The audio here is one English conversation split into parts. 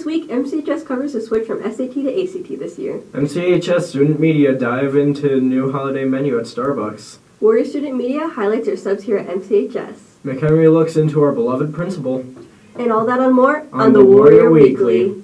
This week, MCHS covers the switch from SAT to ACT this year. MCHS student media dive into new holiday menu at Starbucks. Warrior Student Media highlights their subs here at MCHS. McHenry looks into our beloved principal. And all that and more on the Warrior Weekly.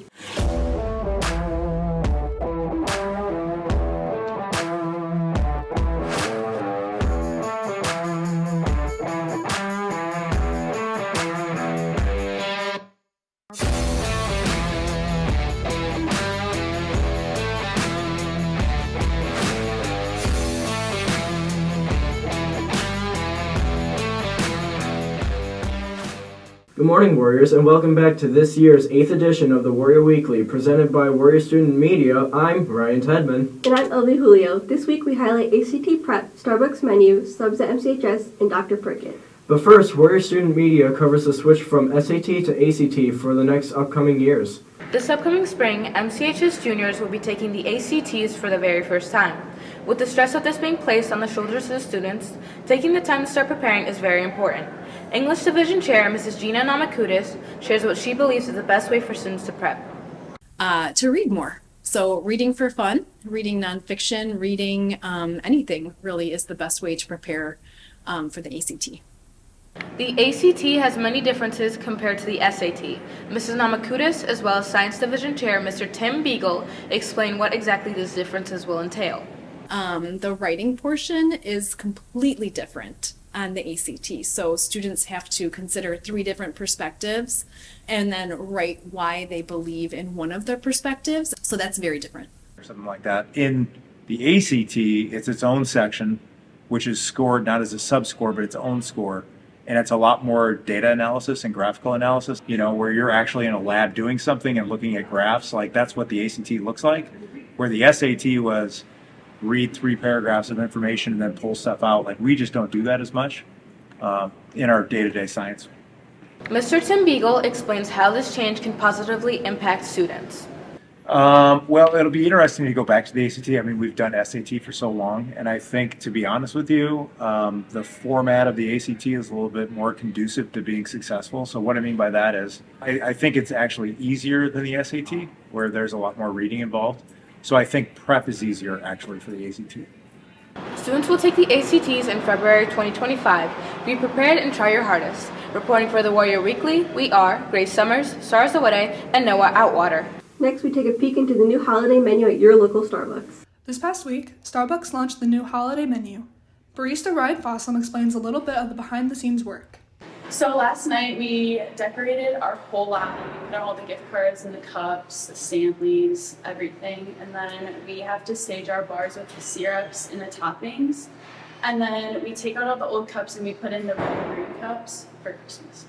Good morning, Warriors, and welcome back to this year's 8th edition of the Warrior Weekly, presented by Warrior Student Media. I'm Ryan Tedman. And I'm Elvie Julio. This week we highlight ACT Prep, Starbucks menu, subs at MCHS, and Dr. Prickett. But first, Warrior Student Media covers the switch from SAT to ACT for the next upcoming years. This upcoming spring, MCHS juniors will be taking the ACTs for the very first time. With the stress of this being placed on the shoulders of the students, taking the time to start preparing is very important. English Division Chair Mrs. Gina Namakudis shares what she believes is the best way for students to prep. To read more. So reading for fun, reading nonfiction, reading anything really is the best way to prepare for the ACT. The ACT has many differences compared to the SAT. Mrs. Namakudis, as well as Science Division Chair Mr. Tim Beagle, explain what exactly these differences will entail. The writing portion is completely different on the ACT. So students have to consider 3 different perspectives and then write why they believe in one of their perspectives. So that's very different. Or something like that. In the ACT, it's its own section, which is scored not as a sub-score, but its own score. And it's a lot more data analysis and graphical analysis, where you're actually in a lab doing something and looking at graphs. Like that's what the ACT looks like, where the SAT was read 3 paragraphs of information and then pull stuff out. Like we just don't do that as much in our day-to-day science. Mr. Tim Beagle explains how this change can positively impact students. Well, it'll be interesting to go back to the ACT. I mean, we've done SAT for so long, and I think, to be honest with you, the format of the ACT is a little bit more conducive to being successful. So what I mean by that is I think it's actually easier than the SAT, where there's a lot more reading involved. So I think prep is easier, actually, for the ACT. Students will take the ACTs in February 2025. Be prepared and try your hardest. Reporting for the Warrior Weekly, we are Grace Summers, Stars Awade, and Noah Outwater. Next, we take a peek into the new holiday menu at your local Starbucks. This past week, Starbucks launched the new holiday menu. Barista Ryan Fossum explains a little bit of the behind-the-scenes work. So last night we decorated our whole lobby. We put out all the gift cards and the cups, the Stanleys, everything. And then we have to stage our bars with the syrups and the toppings. And then we take out all the old cups and we put in the red and green cups for Christmas.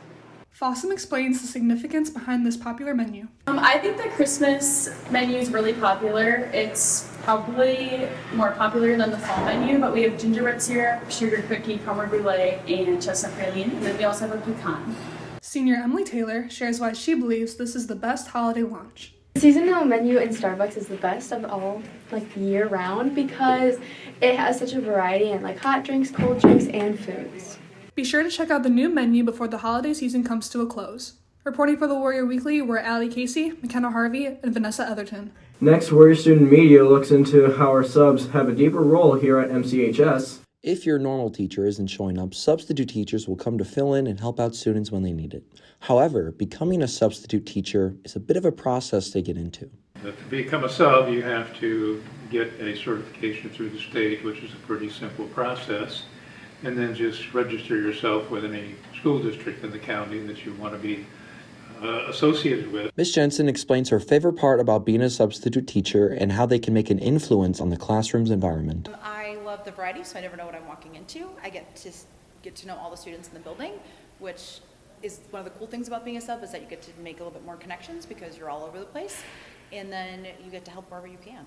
Fossum explains the significance behind this popular menu. I think the Christmas menu is really popular. It's probably more popular than the fall menu, but we have gingerbread syrup, sugar cookie, caramel brulee, and chestnut praline, and then we also have a pecan. Senior Emily Taylor shares why she believes this is the best holiday lunch. The seasonal menu in Starbucks is the best of all, year round, because it has such a variety in hot drinks, cold drinks, and foods. Be sure to check out the new menu before the holiday season comes to a close. Reporting for the Warrior Weekly were Allie Casey, McKenna Harvey, and Vanessa Etherton. Next, Warrior Student Media looks into how our subs have a deeper role here at MCHS. If your normal teacher isn't showing up, substitute teachers will come to fill in and help out students when they need it. However, becoming a substitute teacher is a bit of a process to get into. To become a sub, you have to get a certification through the state, which is a pretty simple process, and then just register yourself with any school district in the county that you want to be associated with. Ms. Jensen explains her favorite part about being a substitute teacher and how they can make an influence on the classroom's environment. I love the variety, so I never know what I'm walking into. I get to know all the students in the building, which is one of the cool things about being a sub, is that you get to make a little bit more connections because you're all over the place, and then you get to help wherever you can.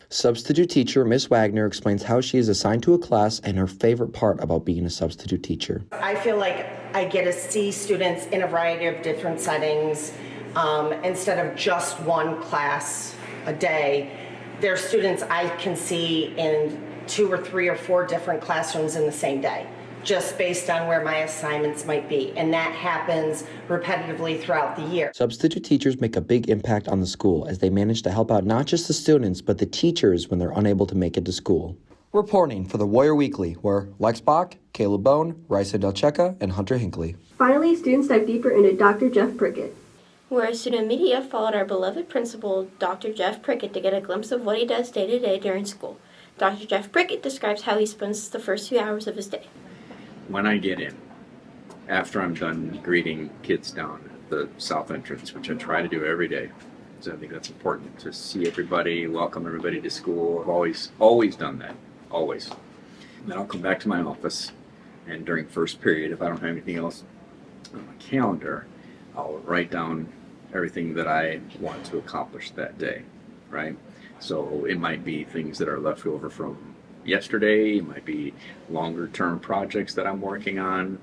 Substitute teacher Miss Wagner explains how she is assigned to a class and her favorite part about being a substitute teacher. I feel like I get to see students in a variety of different settings instead of just one class a day. There are students I can see in 2 or 3 or 4 different classrooms in the same day. just based on where my assignments might be. And that happens repetitively throughout the year. Substitute teachers make a big impact on the school as they manage to help out not just the students, but the teachers when they're unable to make it to school. Reporting for the Warrior Weekly were Lex Bach, Caleb Bone, Raisa Delcheca, and Hunter Hinckley. Finally, students dive deeper into Dr. Jeff Prickett. Where student media followed our beloved principal, Dr. Jeff Prickett, to get a glimpse of what he does day to day during school. Dr. Jeff Prickett describes how he spends the first few hours of his day. When I get in, after I'm done greeting kids down at the south entrance, which I try to do every day, because I think that's important to see everybody, welcome everybody to school. I've always done that, always. And then I'll come back to my office, and during first period, if I don't have anything else on my calendar, I'll write down everything that I want to accomplish that day, right? So it might be things that are left over from yesterday, it might be longer term projects that I'm working on.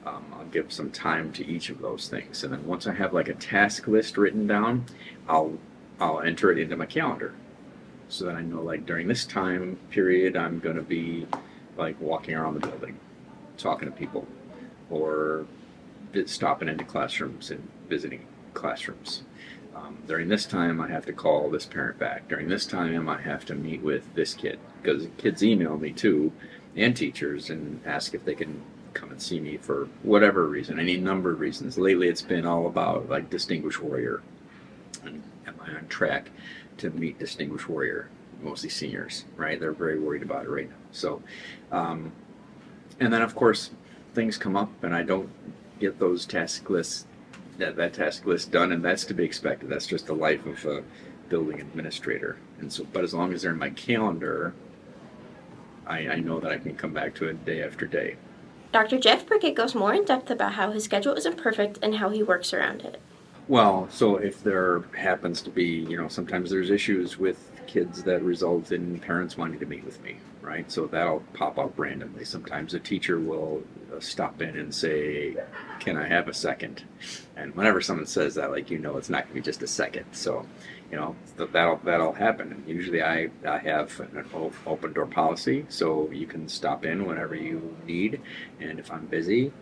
I'll give some time to each of those things. And then once I have like a task list written down, I'll enter it into my calendar. So that I know like during this time period, I'm gonna be like walking around the building, talking to people, or stopping into classrooms and visiting classrooms. During this time, I have to call this parent back. During this time, I have to meet with this kid, because kids email me too, and teachers, and ask if they can come and see me for whatever reason, any number of reasons. Lately, it's been all about like Distinguished Warrior. And am I on track to meet Distinguished Warrior? Mostly seniors, right? They're very worried about it right now. So, and then of course, things come up and I don't get those task lists, that task list done, and that's to be expected. That's just the life of a building administrator. And so, but as long as they're in my calendar, I know that I can come back to it day after day. Dr. Jeff Prickett goes more in depth about how his schedule isn't perfect and how he works around it. Well, so if there happens to be, sometimes there's issues with kids that result in parents wanting to meet with me, right? So that'll pop up randomly. Sometimes a teacher will stop in and say, can I have a second? And whenever someone says that, it's not gonna be just a second. So, that'll happen. And usually I have an open door policy, so you can stop in whenever you need. And if I'm busy,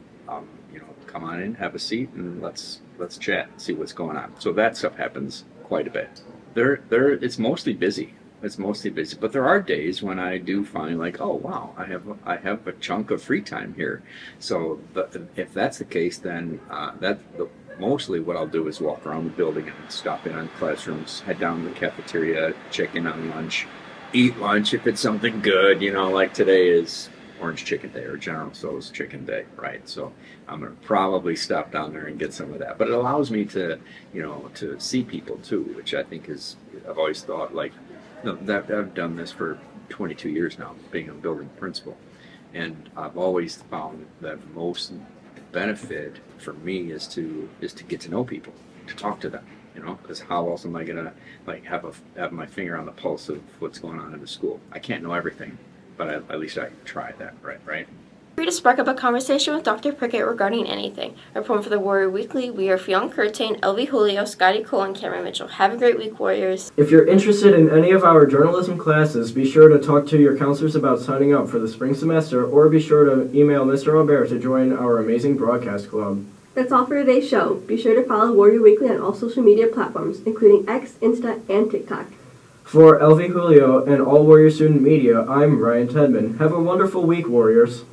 come on in, have a seat, and let's chat, see what's going on. So that stuff happens quite a bit. It's mostly busy. It's mostly busy, but there are days when I do find oh wow, I have a chunk of free time here. So if that's the case, then mostly what I'll do is walk around the building and stop in on classrooms, head down to the cafeteria, check in on lunch, eat lunch if it's something good. Like today is Orange Chicken Day or General Tso's Chicken Day, right? So I'm gonna probably stop down there and get some of that. But it allows me to, to see people too, which I think I've always thought that I've done this for 22 years now, being a building principal, and I've always found that most benefit for me is to get to know people, to talk to them, because how else am I gonna have my finger on the pulse of what's going on in the school? I can't know everything, but at least I can try that, right? Free to spark up a conversation with Dr. Prickett regarding anything. Reporting for the Warrior Weekly, we are Fionn Curtain, LV Julio, Scotty Cole, and Cameron Mitchell. Have a great week, Warriors. If you're interested in any of our journalism classes, be sure to talk to your counselors about signing up for the spring semester, or be sure to email Mr. Albert to join our amazing broadcast club. That's all for today's show. Be sure to follow Warrior Weekly on all social media platforms, including X, Insta, and TikTok. For LV Julio and all Warrior Student Media, I'm Ryan Tedman. Have a wonderful week, Warriors.